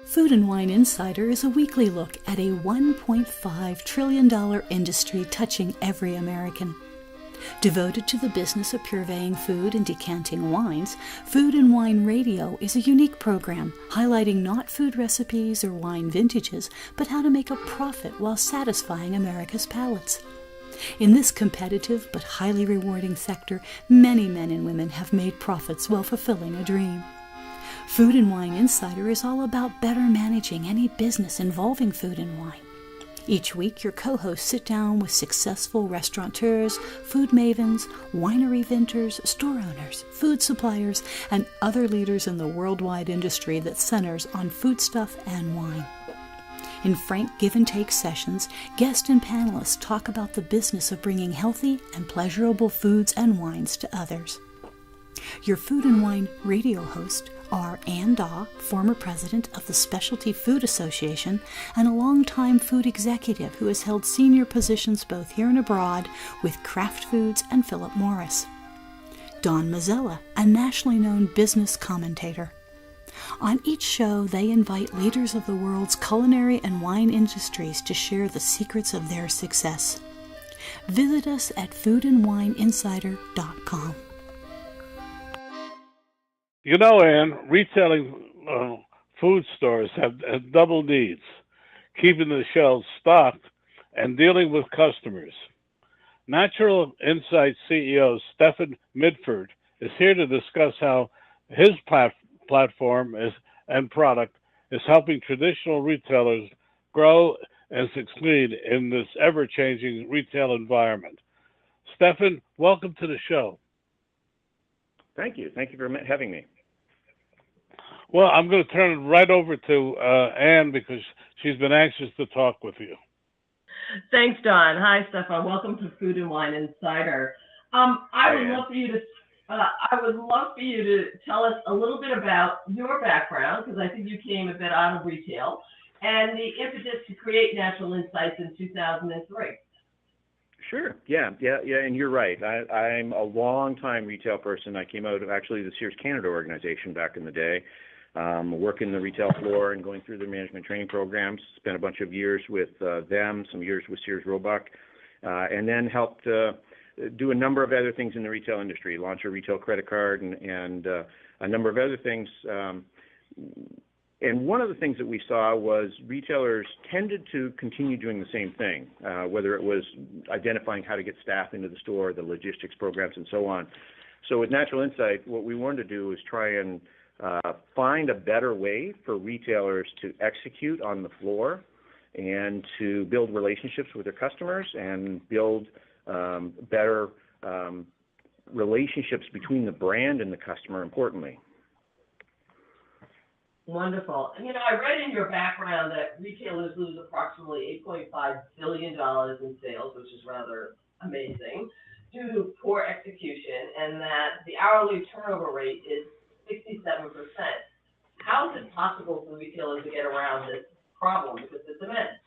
Food and Wine Insider is a weekly look at a $1.5 trillion industry touching every American. Devoted to the business of purveying food and decanting wines, Food and Wine Radio is a unique program highlighting not food recipes or wine vintages, but how to make a profit while satisfying America's palates. In this competitive but highly rewarding sector, many men and women have made profits while fulfilling a dream. Food and Wine Insider is all about better managing any business involving food and wine. Each week, your co-hosts sit down with successful restaurateurs, food mavens, winery vintners, store owners, food suppliers, and other leaders in the worldwide industry that centers on foodstuff and wine. In frank give-and-take sessions, guests and panelists talk about the business of bringing healthy and pleasurable foods and wines to others. Your Food and Wine Radio host are Ann Daw, former president of the Specialty Food Association and a longtime food executive who has held senior positions both here and abroad with Kraft Foods and Philip Morris. Don Mazzella, a nationally known business commentator. On each show, they invite leaders of the world's culinary and wine industries to share the secrets of their success. Visit us at foodandwineinsider.com. You know, Ann, retailing food stores have double needs, keeping the shelves stocked and dealing with customers. Natural Insight CEO Stefan Midford is here to discuss how his platform and product is helping traditional retailers grow and succeed in this ever-changing retail environment. Stefan, welcome to the show. Thank you. Thank you for having me. Well, I'm going to turn it right over to Ann because she's been anxious to talk with you. Thanks, Don. Hi, Stefan. Welcome to Food and Wine Insider. I would love for you to tell us a little bit about your background, because I think you came a bit out of retail, and the impetus to create Natural Insights in 2003. Sure. Yeah, and you're right. I'm a long-time retail person. I came out of actually the Sears Canada organization back in the day, working the retail floor and going through their management training programs. Spent a bunch of years with them, some years with Sears Roebuck, and then helped do a number of other things in the retail industry, launch a retail credit card and a number of other things. And one of the things that we saw was retailers tended to continue doing the same thing, whether it was identifying how to get staff into the store, the logistics programs, and so on. So with Natural Insight, what we wanted to do is try and find a better way for retailers to execute on the floor and to build relationships with their customers and build better relationships between the brand and the customer, importantly. Wonderful. And, I read in your background that retailers lose approximately $8.5 billion in sales, which is rather amazing, due to poor execution, and that the hourly turnover rate is 67%. How is it possible for retailers to get around this problem? Because it's immense.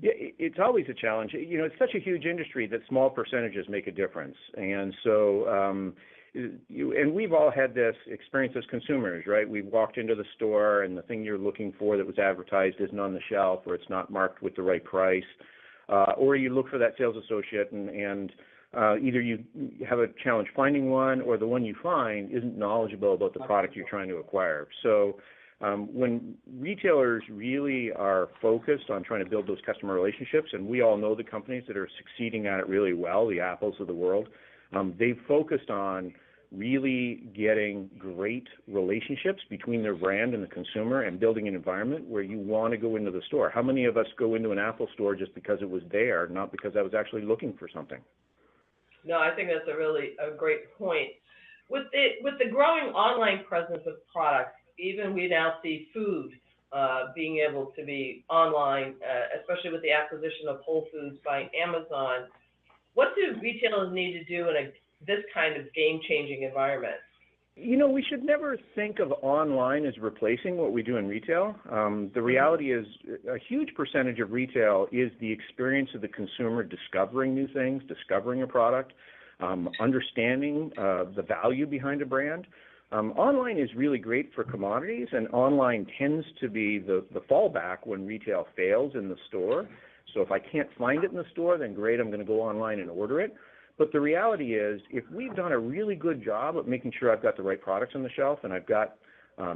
Yeah, it's always a challenge. It's such a huge industry that small percentages make a difference. And so, and we've all had this experience as consumers, right? We've walked into the store and the thing you're looking for that was advertised isn't on the shelf, or it's not marked with the right price, or you look for that sales associate and either you have a challenge finding one, or the one you find isn't knowledgeable about the product you're trying to acquire. So when retailers really are focused on trying to build those customer relationships, and we all know the companies that are succeeding at it really well, the Apples of the world, they've focused on really getting great relationships between their brand and the consumer and building an environment where you want to go into the store. How many of us go into an Apple store just because it was there, not because I was actually looking for something? No, I think that's a great point. With the growing online presence of products, even we now see food being able to be online, especially with the acquisition of Whole Foods by Amazon. What do retailers need to do in this kind of game-changing environment? We should never think of online as replacing what we do in retail. The reality is a huge percentage of retail is the experience of the consumer discovering new things, discovering a product, understanding the value behind a brand. Online is really great for commodities, and online tends to be the fallback when retail fails in the store. So if I can't find it in the store, then great, I'm going to go online and order it. But the reality is, if we've done a really good job of making sure I've got the right products on the shelf and I've got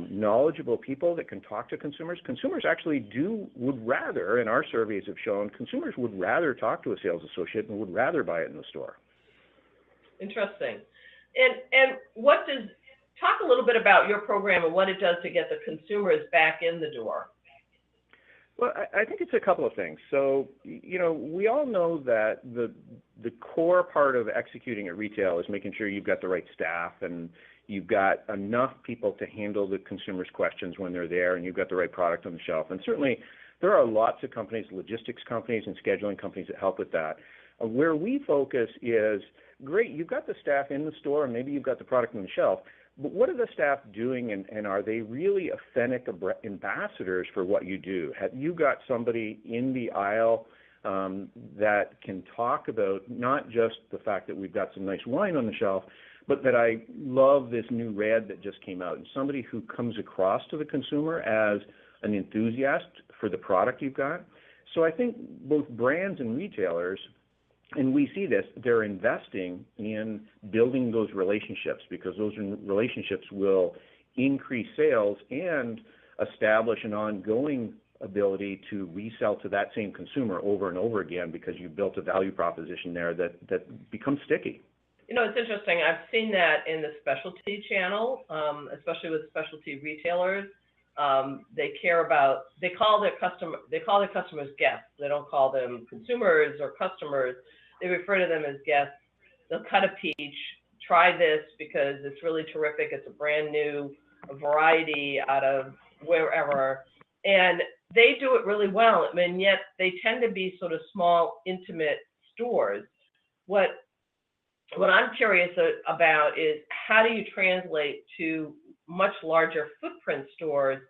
knowledgeable people that can talk to consumers, consumers actually would rather, and our surveys have shown, consumers would rather talk to a sales associate and would rather buy it in the store. Interesting. And talk a little bit about your program and what it does to get the consumers back in the door. Well, I think it's a couple of things. So, we all know that the core part of executing at retail is making sure you've got the right staff and you've got enough people to handle the consumers' questions when they're there, and you've got the right product on the shelf. And certainly there are lots of companies, logistics companies and scheduling companies that help with that. Where we focus is, great, you've got the staff in the store and maybe you've got the product on the shelf, but what are the staff doing, and are they really authentic ambassadors for what you do? Have you got somebody in the aisle that can talk about not just the fact that we've got some nice wine on the shelf, but that I love this new red that just came out, and somebody who comes across to the consumer as an enthusiast for the product you've got? So I think both brands and retailers, and we see this, they're investing in building those relationships, because those relationships will increase sales and establish an ongoing ability to resell to that same consumer over and over again, because you've built a value proposition there that becomes sticky. It's interesting. I've seen that in the specialty channel, especially with specialty retailers. They call their customers guests. They don't call them consumers or customers. They refer to them as guests. They'll cut a peach, try this because it's really terrific. It's a brand new variety out of wherever. And they do it really well. And yet they tend to be sort of small, intimate stores. What I'm curious about is, how do you translate to much larger footprint stores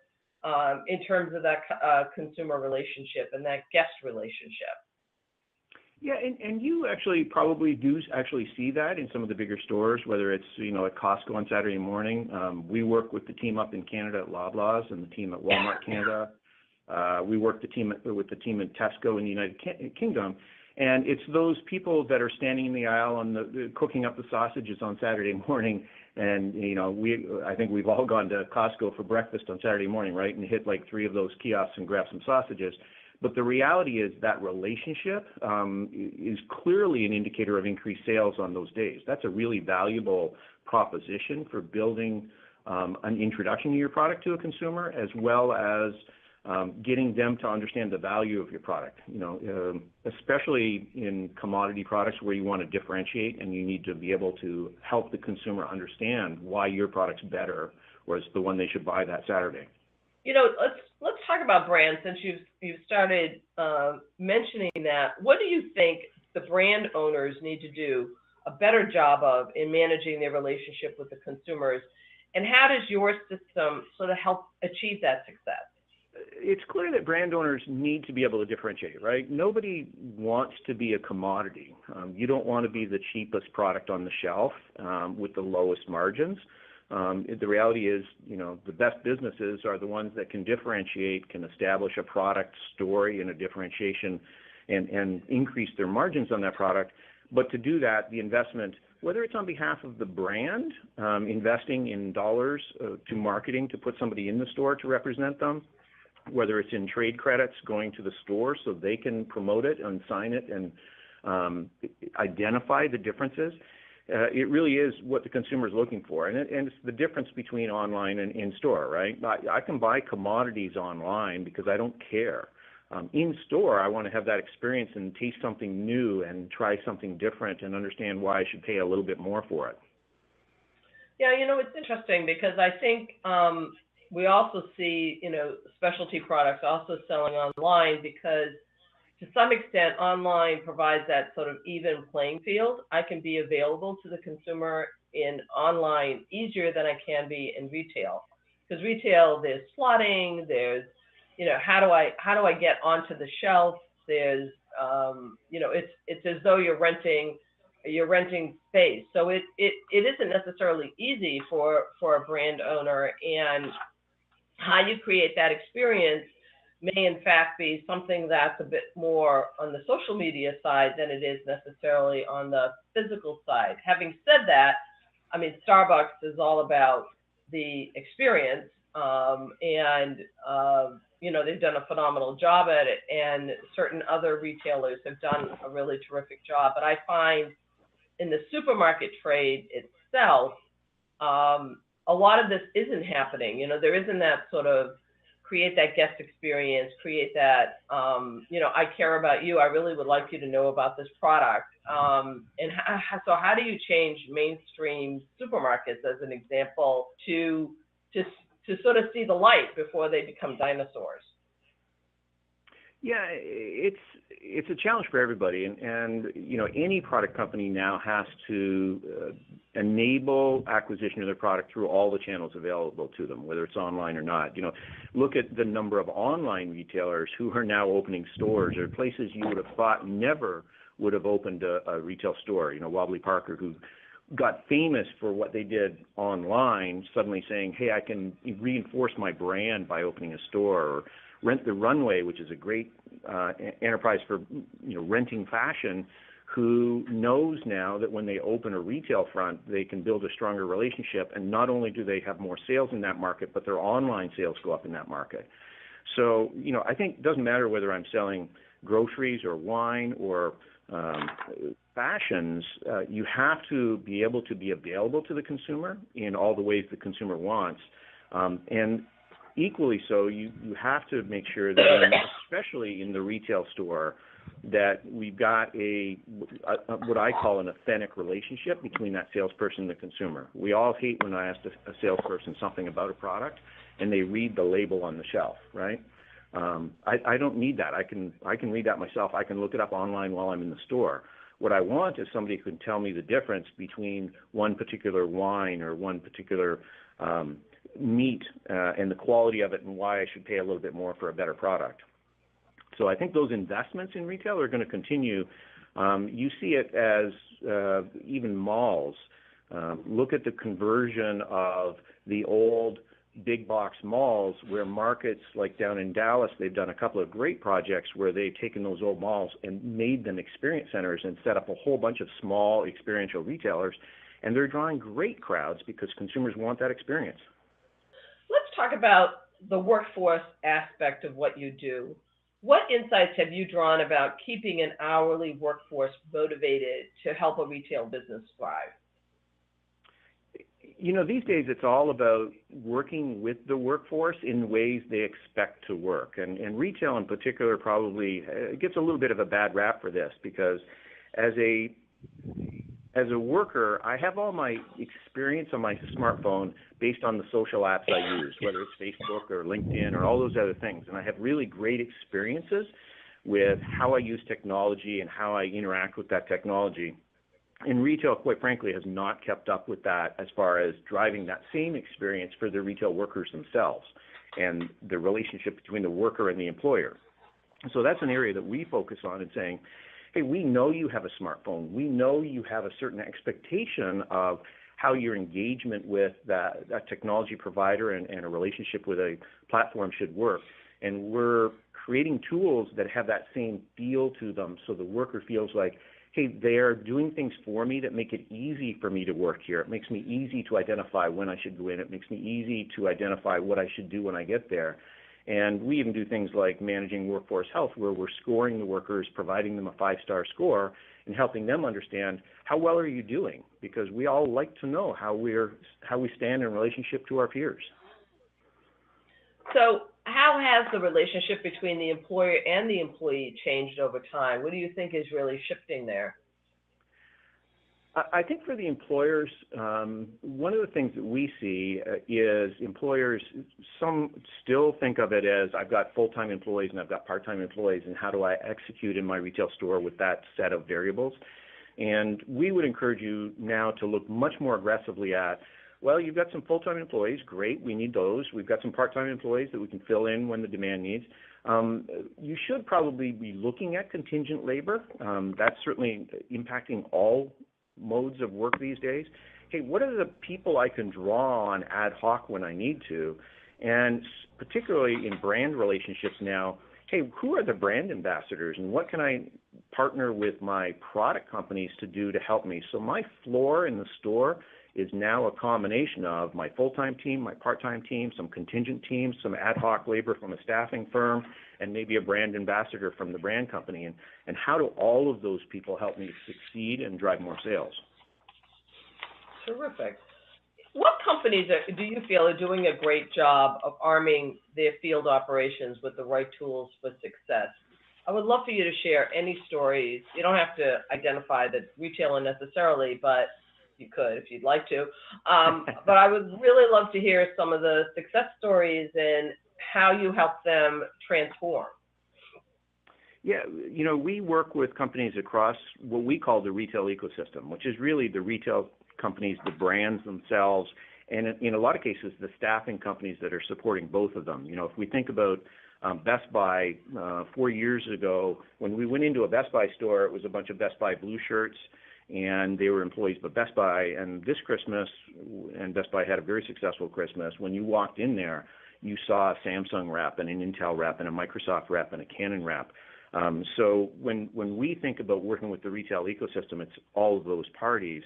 in terms of that consumer relationship and that guest relationship? Yeah, and you actually probably do actually see that in some of the bigger stores, whether it's, at Costco on Saturday morning. We work with the team up in Canada at Loblaws and the team at Walmart Canada. We work with the team in Tesco in the United Kingdom. And it's those people that are standing in the aisle and cooking up the sausages on Saturday morning. And, I think we've all gone to Costco for breakfast on Saturday morning, right, and hit like 3 of those kiosks and grab some sausages. But the reality is that relationship is clearly an indicator of increased sales on those days. That's a really valuable proposition for building an introduction to your product to a consumer, as well as getting them to understand the value of your product, especially in commodity products where you want to differentiate and you need to be able to help the consumer understand why your product's better, or it's the one they should buy that Saturday. Let's talk about brands, since you've started mentioning that. What do you think the brand owners need to do a better job of in managing their relationship with the consumers, and how does your system sort of help achieve that success? It's clear that brand owners need to be able to differentiate, right? Nobody wants to be a commodity. You don't want to be the cheapest product on the shelf with the lowest margins. The reality is, the best businesses are the ones that can differentiate, can establish a product story and a differentiation and increase their margins on that product. But to do that, the investment, whether it's on behalf of the brand, investing in dollars to marketing to put somebody in the store to represent them, whether it's in trade credits going to the store so they can promote it and sign it and identify the differences. It really is what the consumer is looking for. And it's the difference between online and in-store, right? I can buy commodities online because I don't care. In-store, I want to have that experience and taste something new and try something different and understand why I should pay a little bit more for it. Yeah, it's interesting because I think we also see, specialty products also selling online, because to some extent online provides that sort of even playing field. I can be available to the consumer in online easier than I can be in retail. Because retail, there's slotting, there's, how do I get onto the shelf? There's, it's as though you're renting you're renting space. So it isn't necessarily easy for a brand owner, and how you create that experience may in fact be something that's a bit more on the social media side than it is necessarily on the physical side. Having said that, I mean, Starbucks is all about the experience, they've done a phenomenal job at it, and certain other retailers have done a really terrific job. But I find in the supermarket trade itself, a lot of this isn't happening. There isn't that sort of create that guest experience, create that, I care about you. I really would like you to know about this product. So how do you change mainstream supermarkets, as an example, to sort of see the light before they become dinosaurs? Yeah, it's a challenge for everybody, and any product company now has to enable acquisition of their product through all the channels available to them, whether it's online or not. Look at the number of online retailers who are now opening stores, or places you would have thought never would have opened a retail store. Wobbly Parker, who got famous for what they did online, suddenly saying, hey, I can reinforce my brand by opening a store. Or Rent the Runway, which is a great enterprise for renting fashion, who knows now that when they open a retail front, they can build a stronger relationship, and not only do they have more sales in that market, but their online sales go up in that market. So I think it doesn't matter whether I'm selling groceries or wine or fashions, you have to be able to be available to the consumer in all the ways the consumer wants, and equally so, you have to make sure that, especially in the retail store, that we've got what I call an authentic relationship between that salesperson and the consumer. We all hate when I ask a salesperson something about a product and they read the label on the shelf, right? I don't need that. I can read that myself. I can look it up online while I'm in the store. What I want is somebody who can tell me the difference between one particular wine or one particular meat and the quality of it, and why I should pay a little bit more for a better product. So I think those investments in retail are going to continue. You see it as even malls. Look at the conversion of the old big box malls, where markets like down in Dallas, they've done a couple of great projects where they've taken those old malls and made them experience centers and set up a whole bunch of small experiential retailers, and they're drawing great crowds because consumers want that experience. Let's talk about the workforce aspect of what you do. What insights have you drawn about keeping an hourly workforce motivated to help a retail business thrive? These days it's all about working with the workforce in ways they expect to work. And retail in particular probably gets a little bit of a bad rap for this, because as a worker, I have all my experience on my smartphone based on the social apps I use, whether it's Facebook or LinkedIn or all those other things. And I have really great experiences with how I use technology and how I interact with that technology. And retail, quite frankly, has not kept up with that as far as driving that same experience for the retail workers themselves and the relationship between the worker and the employer. So that's an area that we focus on and saying, hey, we know you have a smartphone. We know you have a certain expectation of how your engagement with that technology provider and a relationship with a platform should work. And we're creating tools that have that same feel to them, so the worker feels like, hey, they're doing things for me that make it easy for me to work here. It makes me easy to identify when I should go in. It makes me easy to identify what I should do when I get there. And we even do things like managing workforce health, where we're scoring the workers, providing them a 5-star score, and helping them understand how well are you doing, because we all like to know how we stand in relationship to our peers. So how has the relationship between the employer and the employee changed over time? What do you think is really shifting there? I think for the employers, one of the things that we see is employers, some still think of it as, I've got full-time employees and I've got part-time employees, and how do I execute in my retail store with that set of variables? And we would encourage you now to look much more aggressively at, well, you've got some full-time employees, great, we need those. We've got some part-time employees that we can fill in when the demand needs. You should probably be looking at contingent labor. That's certainly impacting all modes of work these days. Hey, what are the people I can draw on ad hoc when I need to? And particularly in brand relationships now, hey, who are the brand ambassadors and what can I partner with my product companies to do to help me? So my floor in the store is now a combination of my full-time team, my part-time team, some contingent teams, some ad hoc labor from a staffing firm, and maybe a brand ambassador from the brand company. And how do all of those people help me succeed and drive more sales? Terrific. What companies do you feel are doing a great job of arming their field operations with the right tools for success? I would love for you to share any stories. You don't have to identify the retailer necessarily, but you could if you'd like to. But I would really love to hear some of the success stories and how you help them transform. Yeah, we work with companies across what we call the retail ecosystem, which is really the retail companies, the brands themselves, and in a lot of cases, the staffing companies that are supporting both of them. If we think about Best Buy 4 years ago, when we went into a Best Buy store, it was a bunch of Best Buy blue shirts, and they were employees of Best Buy. And this Christmas, and Best Buy had a very successful Christmas, when you walked in there, you saw a Samsung rep and an Intel rep and a Microsoft rep and a Canon rep. So when we think about working with the retail ecosystem, it's all of those parties.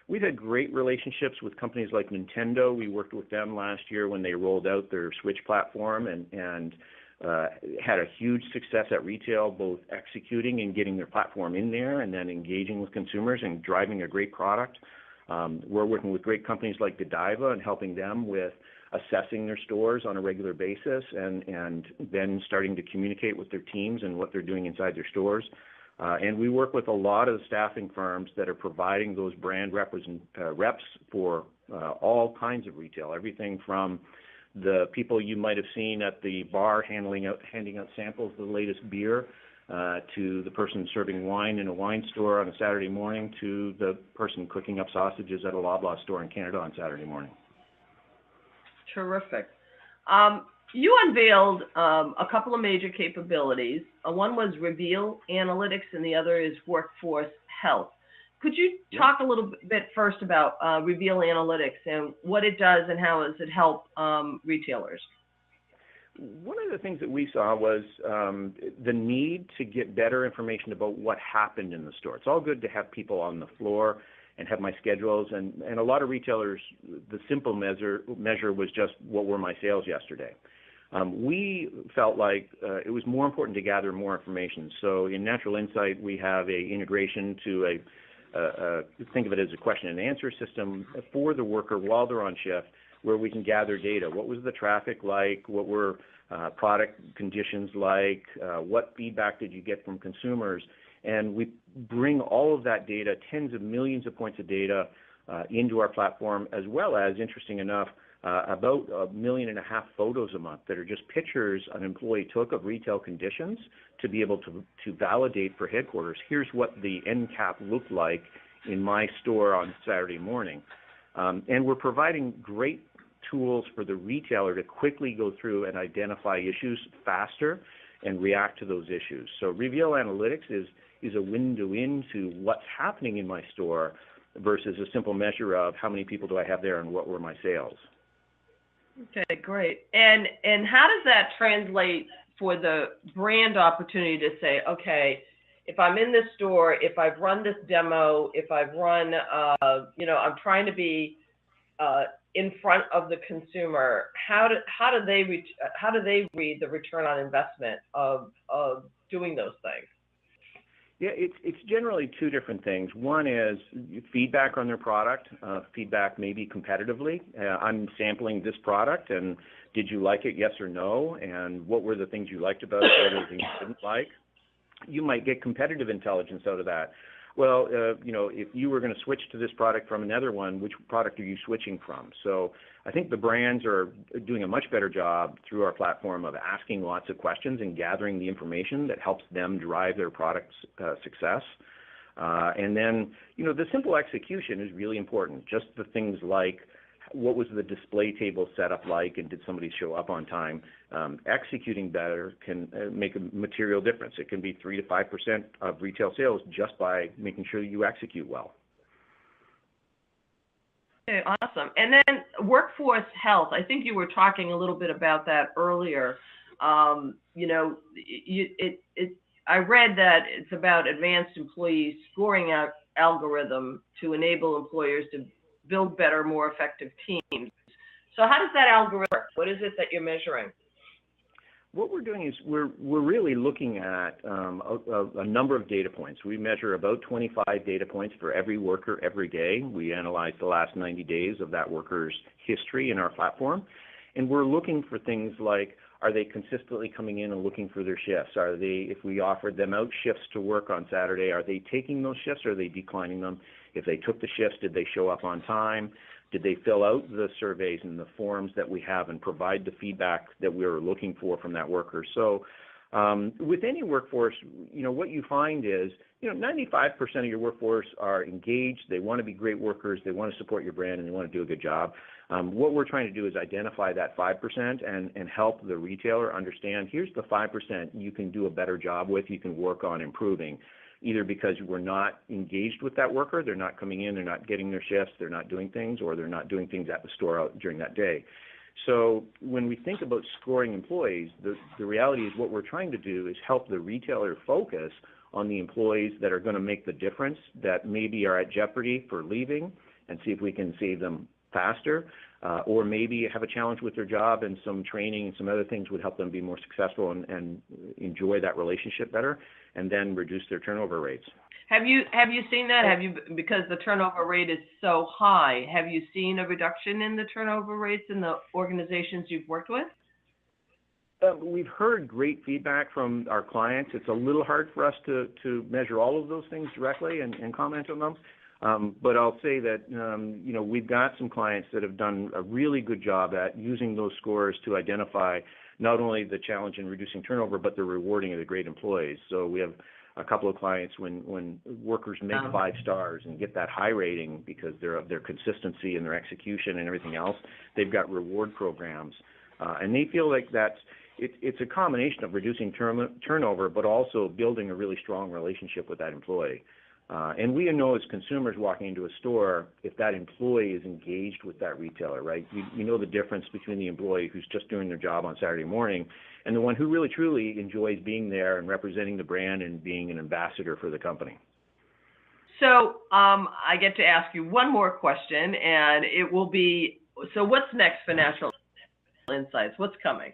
We've had great relationships with companies like Nintendo. We worked with them last year when they rolled out their Switch platform and had a huge success at retail, both executing and getting their platform in there and then engaging with consumers and driving a great product. We're working with great companies like Godiva and helping them with assessing their stores on a regular basis and then starting to communicate with their teams and what they're doing inside their stores. And we work with a lot of the staffing firms that are providing those brand reps for all kinds of retail, everything from the people you might have seen at the bar handing out samples of the latest beer, to the person serving wine in a wine store on a Saturday morning, to the person cooking up sausages at a Loblaw store in Canada on Saturday morning. Terrific. You unveiled a couple of major capabilities. One was Reveal Analytics, and the other is Workforce Health. Could you talk a little bit first about Reveal Analytics and what it does and how does it help retailers? One of the things that we saw was the need to get better information about what happened in the store. It's all good to have people on the floor and have my schedules, and a lot of retailers, the simple measure was just what were my sales yesterday. We felt like it was more important to gather more information. So in Natural Insight, we have a integration to think of it as a question and answer system for the worker while they're on shift, where we can gather data. What was the traffic like? What were product conditions like? What feedback did you get from consumers? And we bring all of that data, tens of millions of points of data, into our platform, as well as, interesting enough, about 1.5 million photos a month that are just pictures an employee took of retail conditions to be able to validate for headquarters. Here's what the end cap looked like in my store on Saturday morning. And we're providing great tools for the retailer to quickly go through and identify issues faster and react to those issues. So Reveal Analytics is a window into what's happening in my store versus a simple measure of how many people do I have there and what were my sales. Okay, great. And how does that translate for the brand opportunity to say, okay, if I'm in this store, if I've run this demo, if I've run, I'm trying to be in front of the consumer, how do they read the return on investment of doing those things? Yeah, it's generally two different things. One is feedback on their product, feedback maybe competitively. I'm sampling this product, and did you like it, yes or no? And what were the things you liked about it, what were the things you didn't like? You might get competitive intelligence out of that. Well, if you were going to switch to this product from another one, which product are you switching from? So I think the brands are doing a much better job through our platform of asking lots of questions and gathering the information that helps them drive their product's success. And then, the simple execution is really important. Just the things like, what was the display table setup like, and did somebody show up on time? Executing better can make a material difference. It can be 3 to 5% of retail sales just by making sure you execute well. Okay, awesome. And then workforce health. I think you were talking a little bit about that earlier. You know, I read that it's about advanced employee scoring algorithm to enable employers to build better, more effective teams. So how does that algorithm work? What is it that you're measuring? What we're doing is we're really looking at a number of data points. We measure about 25 data points for every worker every day. We analyze the last 90 days of that worker's history in our platform. And we're looking for things like, are they consistently coming in and looking for their shifts? Are they, if we offered them out shifts to work on Saturday, are they taking those shifts or are they declining them? If they took the shifts, did they show up on time? Did they fill out the surveys and the forms that we have and provide the feedback that we were looking for from that worker? So with any workforce, you know, what you find is, you know, 95% of your workforce are engaged. They want to be great workers. They want to support your brand and they want to do a good job. What we're trying to do is identify that 5% and help the retailer understand, here's the 5% you can do a better job with, you can work on improving. Either because we're not engaged with that worker, they're not coming in, they're not getting their shifts, they're not doing things, or they're not doing things at the store out during that day. So when we think about scoring employees, the reality is what we're trying to do is help the retailer focus on the employees that are going to make the difference, that maybe are at jeopardy for leaving, and see if we can save them faster, or maybe have a challenge with their job and some training and some other things would help them be more successful and enjoy that relationship better, and then reduce their turnover rates. Have you seen that? Have you, because the turnover rate is so high, have you seen a reduction in the turnover rates in the organizations you've worked with? We've heard great feedback from our clients. It's a little hard for us to measure all of those things directly and comment on them. But I'll say that, you know, we've got some clients that have done a really good job at using those scores to identify not only the challenge in reducing turnover, but the rewarding of the great employees. So we have a couple of clients when workers make 5 stars and get that high rating because of their consistency and their execution and everything else, they've got reward programs. And they feel like it's a combination of reducing turnover, but also building a really strong relationship with that employee. And we know as consumers walking into a store, if that employee is engaged with that retailer, right? You know the difference between the employee who's just doing their job on Saturday morning and the one who really truly enjoys being there and representing the brand and being an ambassador for the company. So I get to ask you one more question, and it will be, so what's next for Natural Insights? What's coming?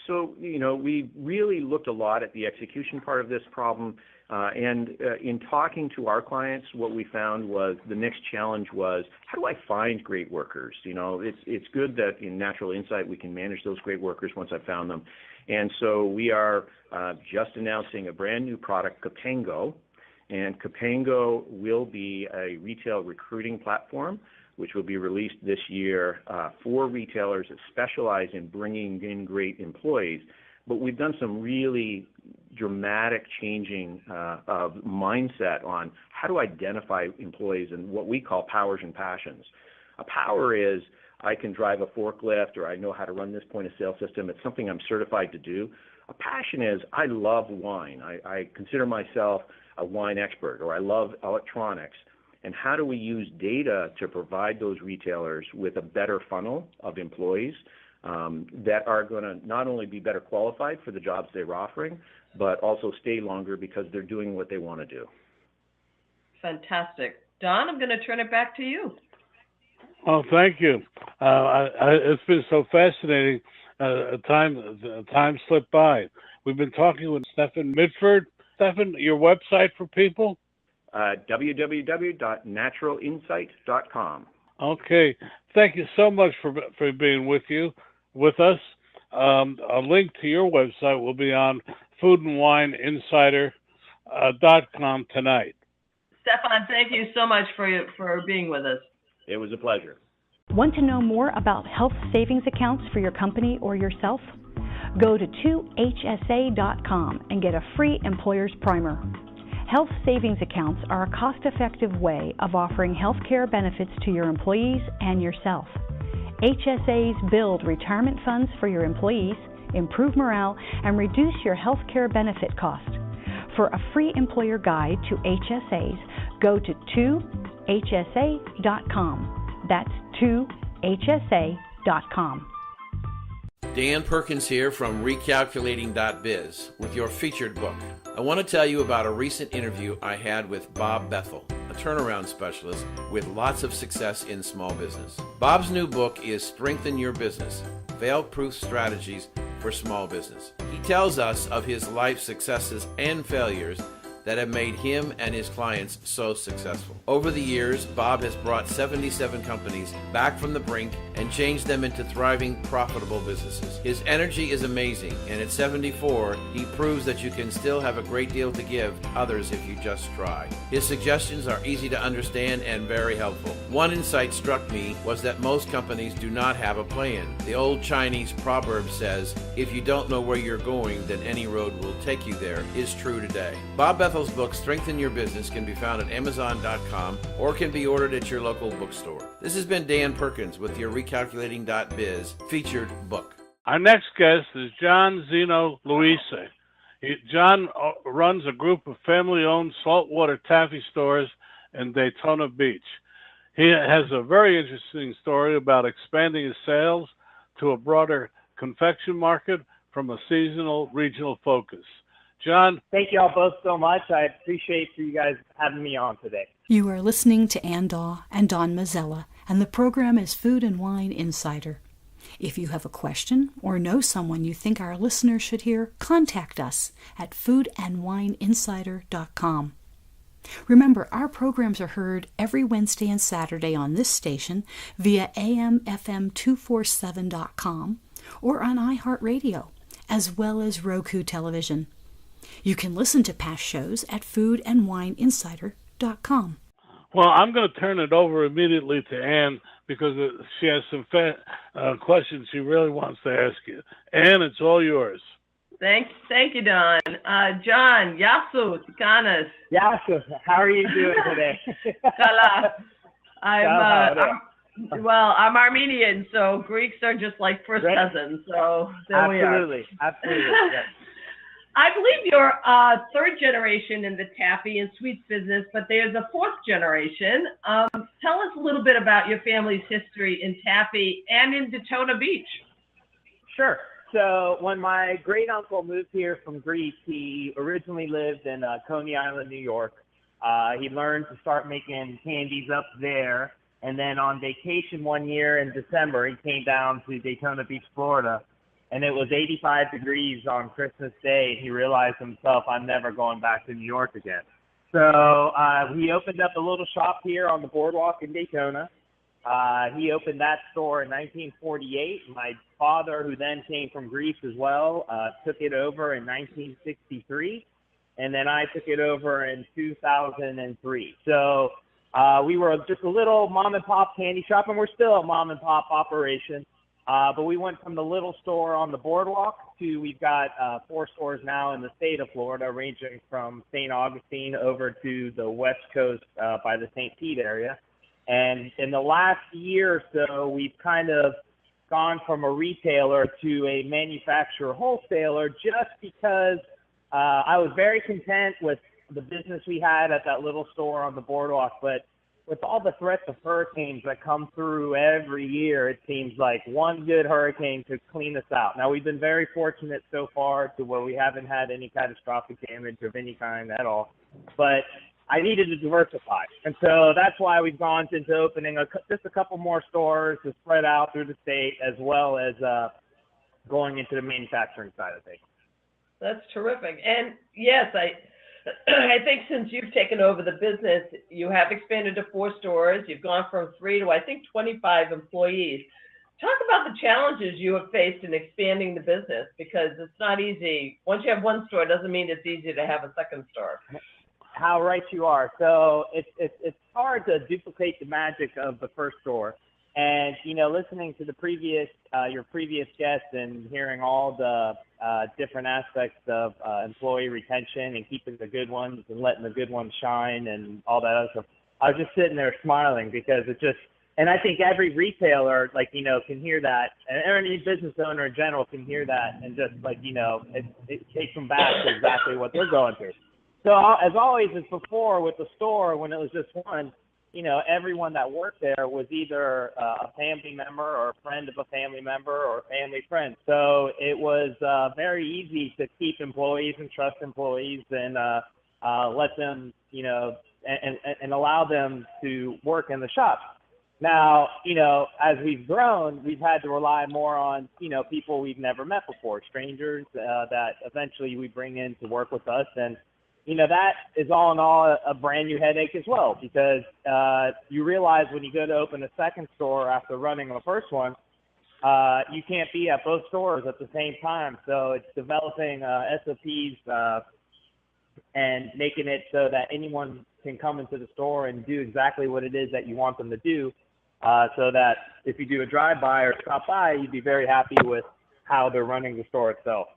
So, you know, we really looked a lot at the execution part of this problem. And in talking to our clients, what we found was the next challenge was, how do I find great workers? You know, it's good that in Natural Insight we can manage those great workers once I've found them. And so we are just announcing a brand new product, Kapenga. And Kapenga will be a retail recruiting platform, which will be released this year for retailers that specialize in bringing in great employees. But we've done some really dramatic changing of mindset on how to identify employees and what we call powers and passions. A power is I can drive a forklift or I know how to run this point of sale system. It's something I'm certified to do. A passion is I love wine. I consider myself a wine expert, or I love electronics. And how do we use data to provide those retailers with a better funnel of employees that are going to not only be better qualified for the jobs they're offering, but also stay longer because they're doing what they want to do. Fantastic. Don, I'm going to turn it back to you. Oh, thank you. It's been so fascinating. Time slipped by. We've been talking with Stefan Midford. Stefan, your website for people? www.naturalinsight.com. Okay. Thank you so much for being with us. A link to your website will be on foodandwineinsider.com tonight. Stefan, thank you so much for being with us. It was a pleasure. Want to know more about health savings accounts for your company or yourself? Go to 2hsa.com and get a free employer's primer. Health savings accounts are a cost-effective way of offering health care benefits to your employees and yourself. HSAs build retirement funds for your employees, improve morale, and reduce your health care benefit cost. For a free employer guide to HSAs, go to 2hsa.com. That's 2hsa.com. Dan Perkins here from Recalculating.biz with your featured book. I want to tell you about a recent interview I had with Bob Bethel, a turnaround specialist with lots of success in small business. Bob's new book is Strengthen Your Business, Fail-Proof Strategies for Small Business. He tells us of his life successes and failures that have made him and his clients so successful. Over the years, Bob has brought 77 companies back from the brink and changed them into thriving, profitable businesses. His energy is amazing, and at 74, he proves that you can still have a great deal to give others if you just try. His suggestions are easy to understand and very helpful. One insight struck me was that most companies do not have a plan. The old Chinese proverb says, if you don't know where you're going, then any road will take you there, is true today. Bob Bethel's book, Strengthen Your Business, can be found at Amazon.com or can be ordered at your local bookstore. This has been Dan Perkins with your Recalculating.biz featured book. Our next guest is John Zeno Louizes. John runs a group of family-owned saltwater taffy stores in Daytona Beach. He has a very interesting story about expanding his sales to a broader confection market from a seasonal regional focus. John? Thank you all both so much. I appreciate you guys having me on today. You are listening to Ann Daw and Don Mazzella, and the program is Food and Wine Insider. If you have a question or know someone you think our listeners should hear, contact us at foodandwineinsider.com. Remember, our programs are heard every Wednesday and Saturday on this station via amfm247.com or on iHeartRadio, as well as Roku Television. You can listen to past shows at foodandwineinsider.com. Well, I'm going to turn it over immediately to Ann because she has some questions she really wants to ask you. Ann, it's all yours. Thank you, Don. John, Yasu, Tikanas. Yasu, how are you doing today? Kala. I'm Armenian, so Greeks are just like first cousins. So there we are. Absolutely. Yes. I believe you're third generation in the taffy and sweets business, but there's a fourth generation. Tell us a little bit about your family's history in taffy and in Daytona Beach. Sure. So when my great uncle moved here from Greece, he originally lived in Coney Island, New York. He learned to start making candies up there. And then on vacation one year in December, he came down to Daytona Beach, Florida. And it was 85 degrees on Christmas Day. He realized himself, I'm never going back to New York again. So he opened up a little shop here on the Boardwalk in Daytona. He opened that store in 1948. My father, who then came from Greece as well, took it over in 1963. And then I took it over in 2003. So we were just a little mom and pop candy shop, and we're still a mom and pop operation. But we went from the little store on the Boardwalk to we've got 4 stores now in the state of Florida, ranging from St. Augustine over to the West Coast by the St. Pete area. And in the last year or so, we've kind of gone from a retailer to a manufacturer wholesaler just because I was very content with the business we had at that little store on the Boardwalk. But with all the threats of hurricanes that come through every year, it seems like one good hurricane could clean us out. Now, we've been very fortunate so far to where we haven't had any catastrophic damage of any kind at all. But I needed to diversify. And so that's why we've gone into opening just a couple more stores to spread out through the state, as well as going into the manufacturing side of things. That's terrific. And yes, I think since you've taken over the business, you have expanded to 4 stores. You've gone from 3 to, I think, 25 employees. Talk about the challenges you have faced in expanding the business, because it's not easy. Once you have one store, it doesn't mean it's easy to have a second store. How right you are. So it's hard to duplicate the magic of the first store. And, you know, listening to the your previous guest and hearing all the different aspects of employee retention and keeping the good ones and letting the good ones shine and all that other stuff, I was just sitting there smiling because and I think every retailer, can hear that, and any business owner in general can hear that, and just it takes them back to exactly what they're going through. So as always, as before with the store, when it was just one, everyone that worked there was either a family member or a friend of a family member or a family friend. So it was very easy to keep employees and trust employees and let them, and allow them to work in the shop. Now, as we've grown, we've had to rely more on, people we've never met before, strangers that eventually we bring in to work with us. And, that is all in all a brand new headache as well, because you realize when you go to open a second store after running the first one, you can't be at both stores at the same time. So it's developing SOPs and making it so that anyone can come into the store and do exactly what it is that you want them to do, so that if you do a drive-by or stop by, you'd be very happy with how they're running the store itself.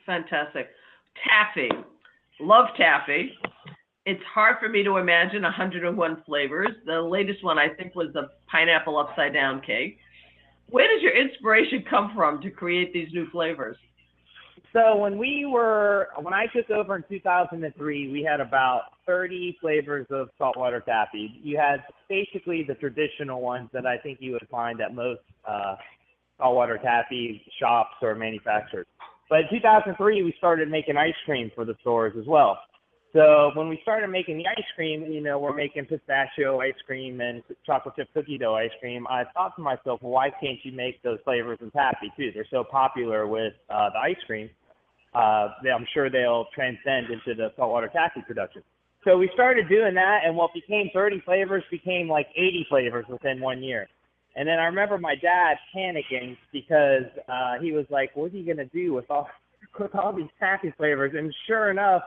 Fantastic. Taffy. Love Taffy. It's hard for me to imagine 101 flavors. The latest one, I think, was the pineapple upside-down cake. Where does your inspiration come from to create these new flavors? So when I took over in 2003, we had about 30 flavors of saltwater taffy. You had basically the traditional ones that I think you would find at most saltwater taffy shops or manufacturers. But in 2003, we started making ice cream for the stores as well. So when we started making the ice cream, we're making pistachio ice cream and chocolate chip cookie dough ice cream. I thought to myself, well, why can't you make those flavors in taffy too? They're so popular with the ice cream. I'm sure they'll transcend into the saltwater taffy production. So we started doing that, and what became 30 flavors became like 80 flavors within 1 year. And then I remember my dad panicking because he was like, what are you going to do with all these taffy flavors? And sure enough,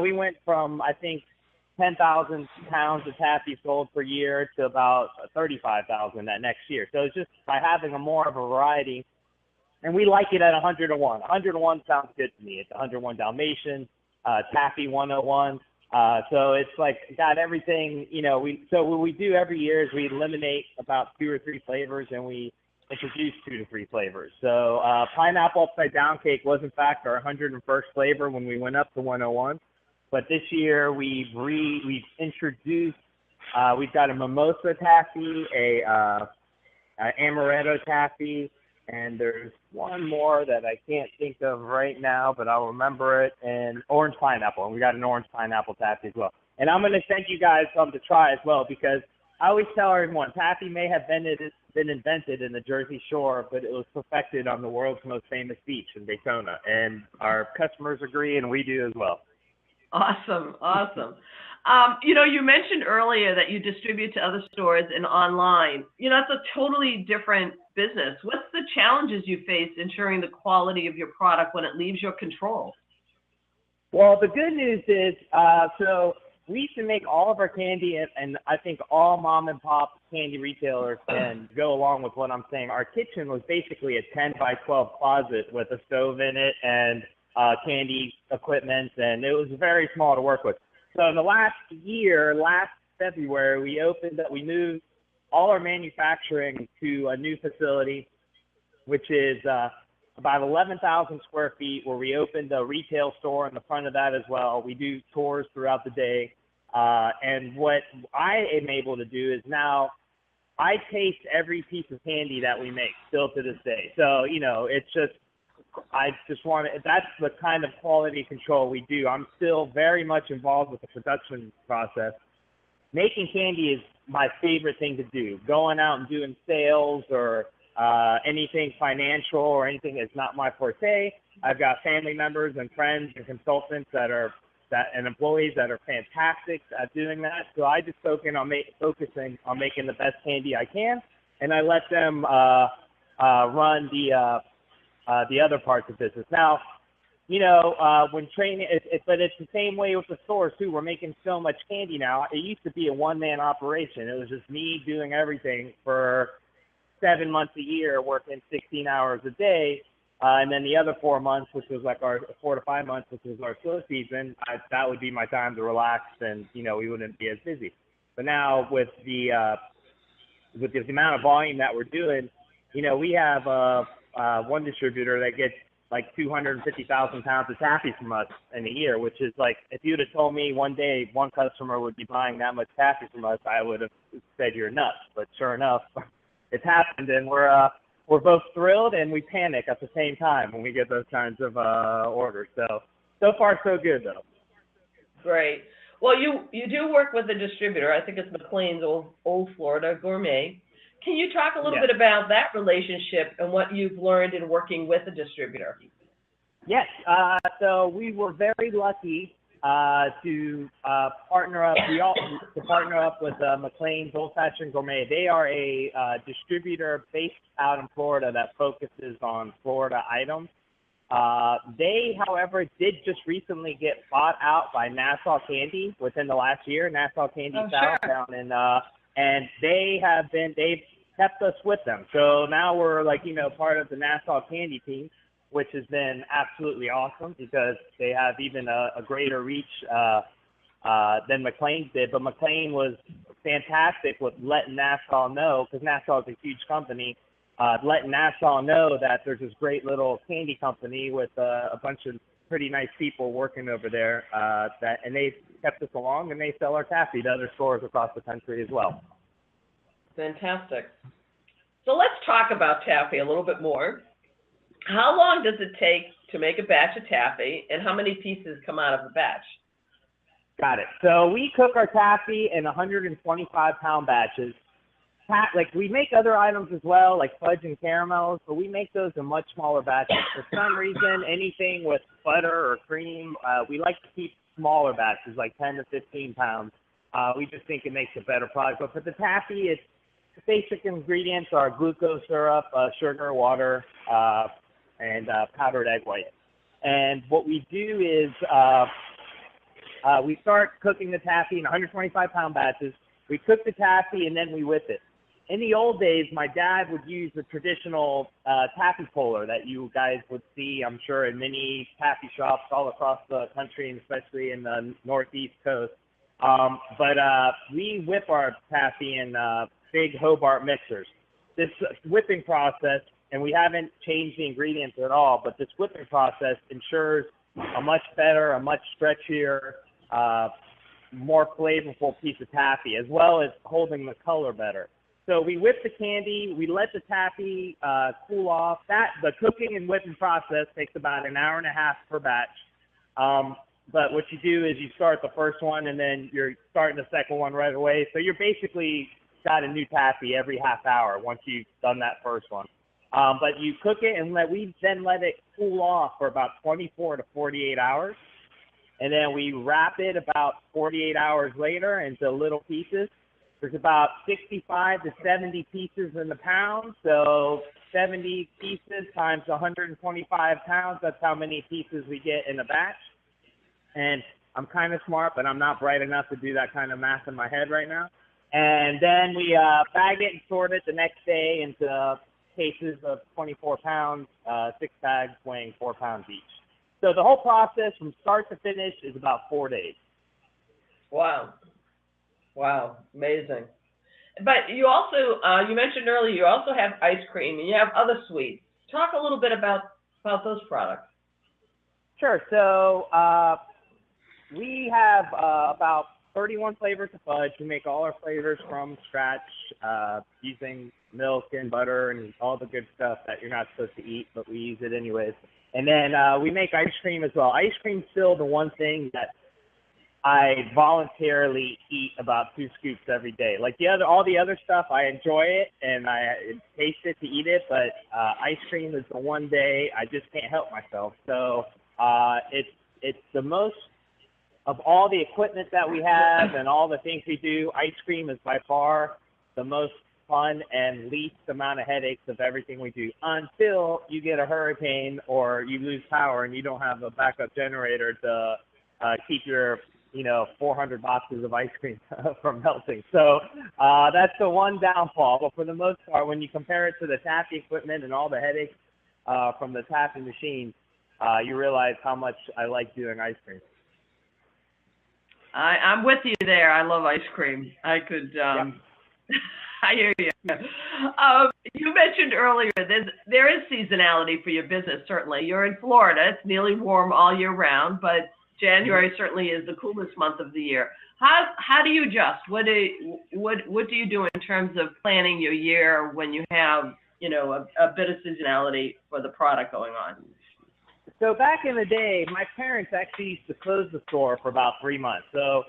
we went from, I think, 10,000 pounds of taffy sold per year to about 35,000 that next year. So it's just by having more of a variety. And we like it at 101. 101 sounds good to me. It's 101 Dalmatians, Taffy 101. So it's like got everything, so what we do every year is we eliminate about 2 or 3 flavors and we introduce 2 to 3 flavors. So pineapple upside down cake was in fact our 101st flavor when we went up to 101. But this year we've introduced, we've got a mimosa taffy, a amaretto taffy, and there's one more that I can't think of right now, but I'll remember it, and orange pineapple. And we got an orange pineapple taffy as well. And I'm going to send you guys some to try as well, because I always tell everyone, taffy may have been invented in the Jersey Shore, but it was perfected on the world's most famous beach in Daytona. And our customers agree, and we do as well. Awesome. You mentioned earlier that you distribute to other stores and online. That's a totally different business. What's the challenges you face ensuring the quality of your product when it leaves your control? Well, the good news is, so we used to make all of our candy, and I think all mom and pop candy retailers can go along with what I'm saying. Our kitchen was basically a 10 by 12 closet with a stove in it and candy equipment, and it was very small to work with. So in the last February, we moved all our manufacturing to a new facility, which is about 11,000 square feet, where we opened a retail store in the front of that as well. We do tours throughout the day. And what I am able to do is now I taste every piece of candy that we make still to this day. So, it's just, that's the kind of quality control we do. I'm still very much involved with the production process. Making candy is my favorite thing to do. Going out and doing sales or anything financial or anything is not my forte. I've got family members and friends and consultants and employees that are fantastic at doing that. So I just focusing on making the best candy I can, and I let them run the other parts of business. Now, when training, but it's the same way with the stores too. We're making so much candy now. It used to be a one-man operation. It was just me doing everything for 7 months a year, working 16 hours a day. And then the other 4 months, which was like our 4 to 5 months, which was our slow season, that would be my time to relax, and we wouldn't be as busy. But now with the amount of volume that we're doing, we have one distributor that gets like 250,000 pounds of taffy from us in a year, which is like, if you'd have told me one day one customer would be buying that much taffy from us, I would have said you're nuts. But sure enough, it's happened, and we're both thrilled and we panic at the same time when we get those kinds of orders. So far so good though. Great. Well, you do work with a distributor. I think it's McLean's Old Florida Gourmet. Can you talk a little bit about that relationship and what you've learned in working with a distributor? Yes. So we were very lucky to partner up with McLean's Old Fashioned Gourmet. They are a distributor based out in Florida that focuses on Florida items. They, however, did just recently get bought out by Nassau Candy within the last year. Nassau Candy South down in, and they've kept us with them. So now we're part of the Nassau Candy team, which has been absolutely awesome because they have even a greater reach than McLean's did. But McLean was fantastic with letting Nassau know, because Nassau is a huge company, letting Nassau know that there's this great little candy company with a bunch of pretty nice people working over there, and they kept us along, and they sell our taffy to other stores across the country as well. Fantastic. So let's talk about taffy a little bit more. How long does it take to make a batch of taffy, and how many pieces come out of a batch? Got it. So we cook our taffy in 125-pound batches. We make other items as well, like fudge and caramels, but we make those in much smaller batches. For some reason, anything with butter or cream, we like to keep smaller batches, like 10 to 15 pounds. We just think it makes a better product. But for the taffy, the basic ingredients are glucose syrup, sugar, water, and powdered egg white. And what we do is we start cooking the taffy in 125-pound batches. We cook the taffy, and then we whip it. In the old days, my dad would use the traditional taffy puller that you guys would see, I'm sure, in many taffy shops all across the country, and especially in the northeast coast. But we whip our taffy in big Hobart mixers. This whipping process, and we haven't changed the ingredients at all, but this whipping process ensures a much better, a much stretchier, more flavorful piece of taffy, as well as holding the color better. So we whip the candy, we let the taffy cool off. The cooking and whipping process takes about an hour and a half per batch. But what you do is you start the first one, and then you're starting the second one right away. So you're basically got a new taffy every half hour once you've done that first one. But you cook it, and we then let it cool off for about 24 to 48 hours. And then we wrap it about 48 hours later into little pieces. There's about 65 to 70 pieces in the pound. So 70 pieces times 125 pounds, that's how many pieces we get in a batch. And I'm kind of smart, but I'm not bright enough to do that kind of math in my head right now. And then we bag it and sort it the next day into cases of 24 pounds, 6 bags weighing 4 pounds each. So the whole process from start to finish is about 4 days. Wow, amazing. But you also, you mentioned earlier, you also have ice cream and you have other sweets. Talk a little bit about those products. Sure. So we have about 31 flavors of fudge. We make all our flavors from scratch using milk and butter and all the good stuff that you're not supposed to eat, but we use it anyways. And then we make ice cream as well. Ice cream's still the one thing that I voluntarily eat about 2 scoops every day. Like all the other stuff, I enjoy it and I taste it to eat it, but ice cream is the one day I just can't help myself. So it's the most of all the equipment that we have and all the things we do. Ice cream is by far the most fun and least amount of headaches of everything we do, until you get a hurricane or you lose power and you don't have a backup generator to keep your 400 boxes of ice cream from melting. So that's the one downfall. But for the most part, when you compare it to the taffy equipment and all the headaches from the taffy machine, you realize how much I like doing ice cream. I'm with you there. I love ice cream. I could I hear you. You mentioned earlier there is seasonality for your business. Certainly, you're in Florida. It's nearly warm all year round, but January certainly is the coolest month of the year. How do you adjust? What do you do in terms of planning your year when you have a bit of seasonality for the product going on? So back in the day, my parents actually used to close the store for about 3 months. So,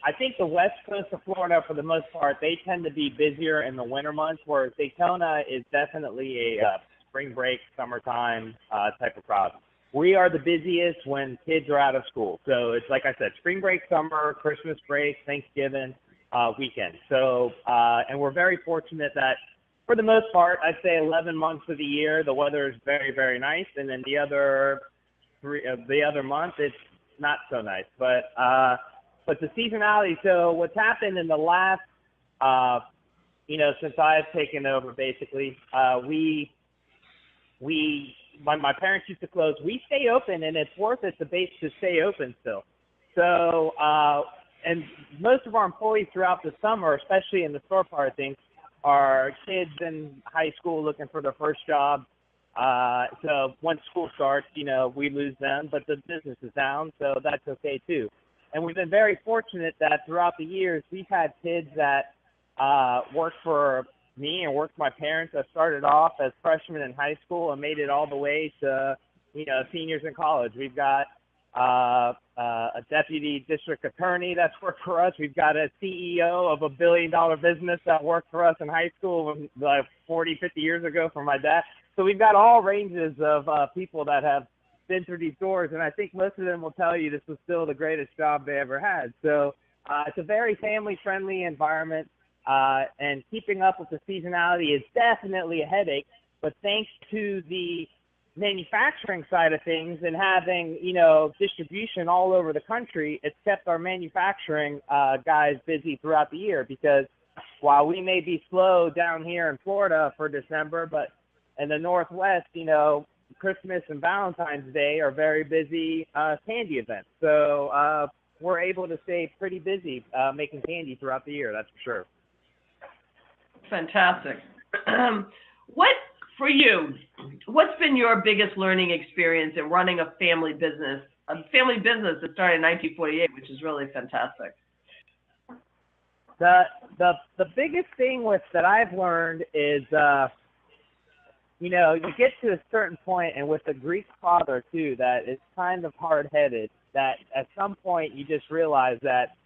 I think the west coast of Florida, for the most part, they tend to be busier in the winter months, whereas Daytona is definitely a spring break, summertime type of crowd. We are the busiest when kids are out of school. So it's like I said, spring break, summer, Christmas break, Thanksgiving weekend. So, and we're very fortunate that for the most part, I'd say 11 months of the year, the weather is very, very nice. And then the other month, it's not so nice. But the seasonality, so what's happened in the last, since I've taken over, basically, my parents used to close. We stay open, and it's worth it to stay open still. So, and most of our employees throughout the summer, especially in the store part of things, are kids in high school looking for their first job. So once school starts, we lose them, but the business is down, so that's okay too. And we've been very fortunate that throughout the years, we've had kids that worked for me and worked for my parents that started off as freshmen in high school and made it all the way to, seniors in college. We've got a deputy district attorney that's worked for us. We've got a CEO of $1 billion business that worked for us in high school 40, 50 years ago for my dad. So we've got all ranges of people that have been through these doors, and I think most of them will tell you this was still the greatest job they ever had. So it's a very family-friendly environment, and keeping up with the seasonality is definitely a headache, but thanks to the manufacturing side of things and having, distribution all over the country, it's kept our manufacturing guys busy throughout the year, because while we may be slow down here in Florida for December, but in the Northwest, Christmas and Valentine's Day are very busy candy events. So we're able to stay pretty busy making candy throughout the year, that's for sure. Fantastic. For you, what's been your biggest learning experience in running a family business that started in 1948, which is really fantastic? The biggest thing that I've learned is, you get to a certain point, and with the Greek father too, that it's kind of hard-headed, that at some point you just realize that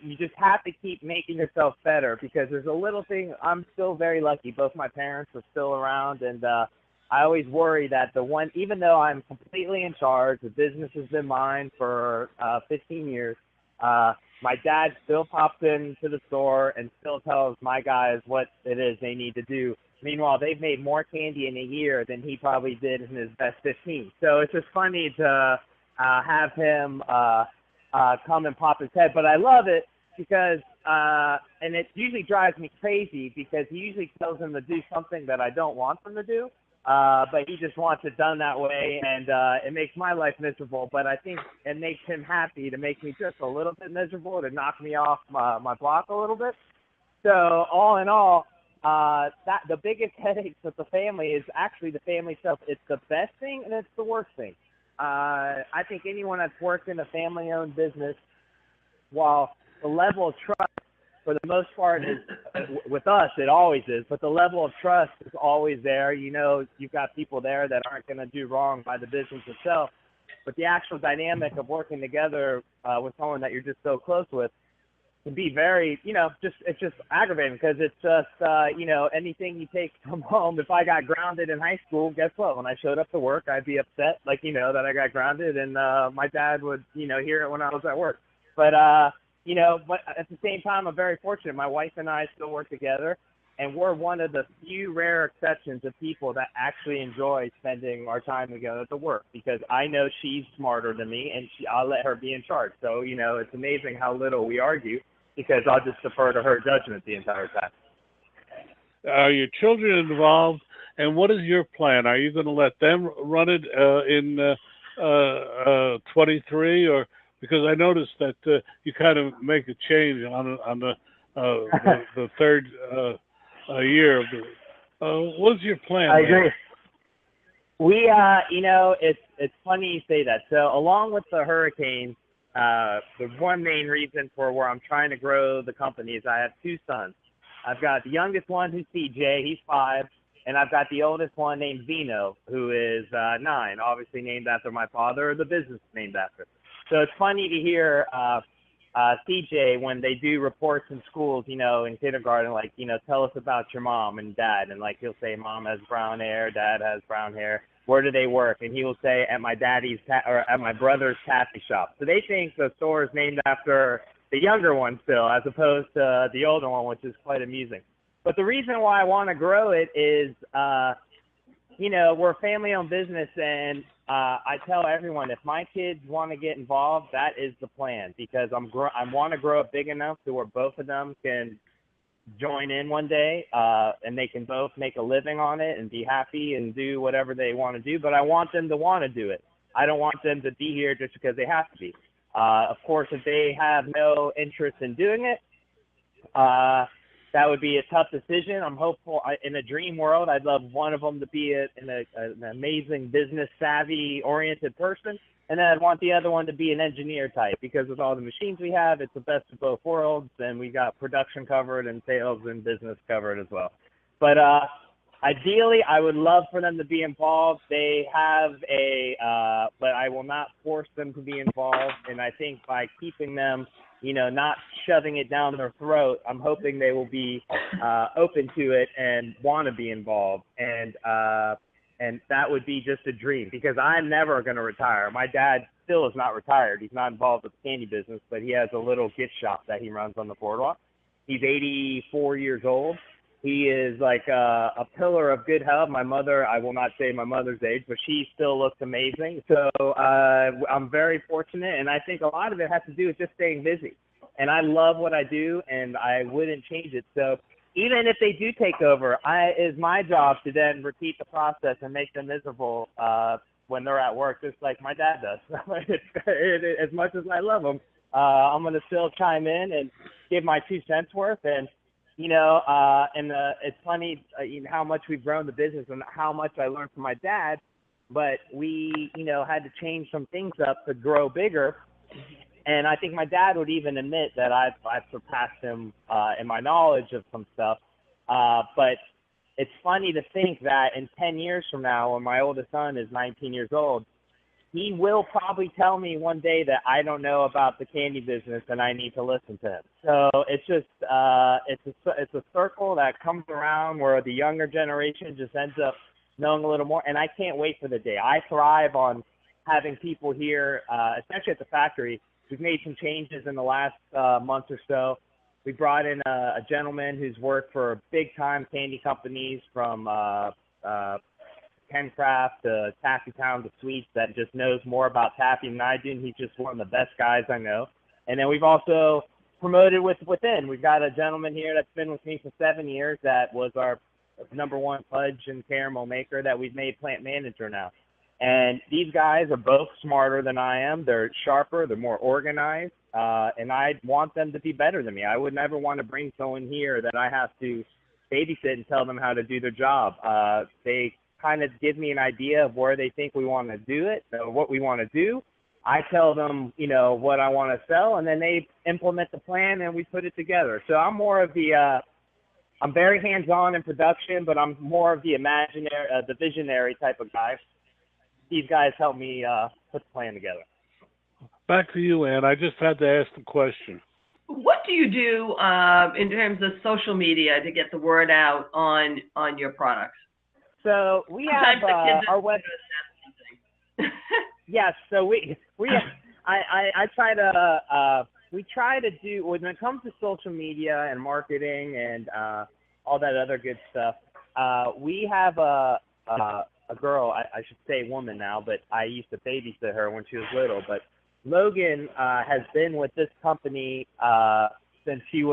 you just have to keep making yourself better, because there's a little thing. I'm still very lucky. Both my parents are still around, and I always worry that even though I'm completely in charge, the business has been mine for 15 years, my dad still pops into the store and still tells my guys what it is they need to do. Meanwhile, they've made more candy in a year than he probably did in his best 15. So it's just funny to have him come and pop his head. But I love it because, and it usually drives me crazy, because he usually tells them to do something that I don't want them to do, but he just wants it done that way, and it makes my life miserable. But I think it makes him happy to make me just a little bit miserable, to knock me off my block a little bit. So all in all, that the biggest headaches with the family is actually the family stuff. It's the best thing and it's the worst thing. I think anyone that's worked in a family-owned business, while the level of trust, for the most part, is with us, it always is, but the level of trust is always there. You've got people there that aren't going to do wrong by the business itself, but the actual dynamic of working together with someone that you're just so close with can be very, it's just aggravating, because it's just, anything you take from home. If I got grounded in high school, guess what? When I showed up to work, I'd be upset, that I got grounded, and my dad would, hear it when I was at work. But, but at the same time, I'm very fortunate. My wife and I still work together, and we're one of the few rare exceptions of people that actually enjoy spending our time together at the work, because I know she's smarter than me, and I'll let her be in charge. So, it's amazing how little we argue, because I'll just defer to her judgment the entire time. Are your children involved, and what is your plan? Are you going to let them run it in 23, or because I noticed that you kind of make a change on the third year of the. What's your plan? I man? agree. We, it's funny you say that. So along with the hurricanes, the one main reason for where I'm trying to grow the company is I have two sons. I've got the youngest one who's CJ, he's 5, and I've got the oldest one named Zeno, who is 9, obviously named after my father, or the business named after. So it's funny to hear CJ, when they do reports in schools, in kindergarten, like, tell us about your mom and dad. And like, he'll say, mom has brown hair, dad has brown hair. Where do they work? And he will say, at my or at my brother's Taffy shop. So they think the store is named after the younger one still, as opposed to the older one, which is quite amusing. But the reason why I want to grow it is, we're a family-owned business, and I tell everyone, if my kids want to get involved, that is the plan, because I want to grow it big enough to where both of them can join in one day, and they can both make a living on it and be happy and do whatever they want to do. But I want them to want to do it. I don't want them to be here just because they have to be. Of course, if they have no interest in doing it, that would be a tough decision. I'm hopeful. In a dream world, I'd love one of them to be an amazing business savvy oriented person, and then I'd want the other one to be an engineer type, because with all the machines we have, it's the best of both worlds, and we got production covered and sales and business covered as well. But ideally, I would love for them to be involved. They have but I will not force them to be involved, and I think by keeping them not shoving it down their throat, I'm hoping they will be open to it and want to be involved. And that would be just a dream, because I'm never going to retire. My dad still is not retired. He's not involved with the candy business, but he has a little gift shop that he runs on the Boardwalk. He's 84 years old. He is like a pillar of good health. My mother, I will not say my mother's age, but she still looks amazing. So I'm very fortunate, and I think a lot of it has to do with just staying busy. And I love what I do, and I wouldn't change it. So even if they do take over, it's my job to then repeat the process and make them miserable when they're at work, just like my dad does. As much as I love him, I'm going to still chime in and give my 2 cents worth. And it's funny how much we've grown the business and how much I learned from my dad, but we, had to change some things up to grow bigger. And I think my dad would even admit that I've surpassed him in my knowledge of some stuff. But it's funny to think that in 10 years from now, when my oldest son is 19 years old, he will probably tell me one day that I don't know about the candy business and I need to listen to him. So it's just it's a circle that comes around where the younger generation just ends up knowing a little more. And I can't wait for the day. I thrive on having people here, especially at the factory. We've made some changes in the last month or so. We brought in a gentleman who's worked for big-time candy companies, from Ken Craft to Taffy Town to Sweets, that just knows more about Taffy than I do, and he's just one of the best guys I know. And then we've also promoted within. We've got a gentleman here that's been with me for 7 years that was our #1 fudge and caramel maker that we've made plant manager now. And these guys are both smarter than I am. They're sharper. They're more organized. And I want them to be better than me. I would never want to bring someone here that I have to babysit and tell them how to do their job. They kind of give me an idea of where they think we want to do it, what we want to do. I tell them, what I want to sell, and then they implement the plan and we put it together. So I'm more of I'm very hands-on in production, but I'm more of the the visionary type of guy. These guys help me put the plan together. Back to you, Ann. I just had to ask the question. What do you do in terms of social media to get the word out on your products? So we have our web. Yes. So I try to we try to do, when it comes to social media and marketing and all that other good stuff. We have a girl, I should say woman now, but I used to babysit her when she was little. But Logan has been with this company since she's